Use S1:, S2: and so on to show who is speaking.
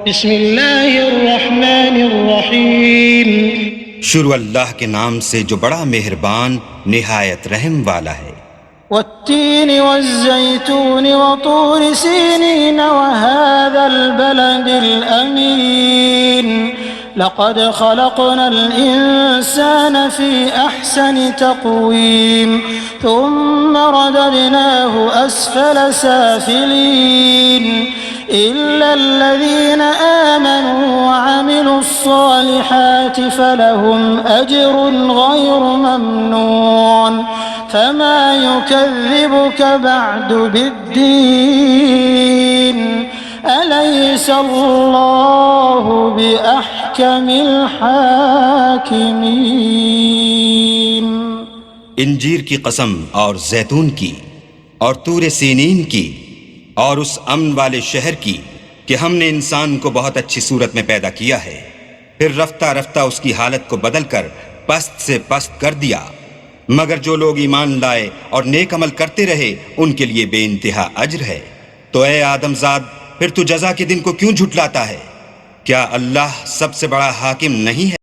S1: بسم الله الرحمن الرحيم
S2: शुरू अल्लाह के नाम से जो बड़ा मेहरबान निहायत रहम वाला है।
S1: والتين والزيتون وطور سينين وهذا البلد الأمين لقد خلقنا الإنسان في أحسن تقويم ثم رددناه أسفل سافلين إلا الذين آمنوا وعملوا الصالحات فلهم أجر غير ممنون فما يكذبك بعد بالدين أليس الله بأحكم الحاكمين
S2: इंजीर की कसम और जैतून की और तूरे सीनीन की और उस अमन वाले शहर की कि हमने इंसान को बहुत अच्छी सूरत में पैदा किया है, फिर रफ्ता रफ्ता उसकी हालत को बदलकर पस्त से पस्त कर दिया, मगर जो लोग ईमान लाए और नेक अमल करते रहे उनके लिए बेइंतहा अज्र है। तो ए आदमजाद, फिर तू जज़ा के दिन को क्यों झुटलाता है? क्या अल्लाह सबसे बड़ा हाकिम नहीं है?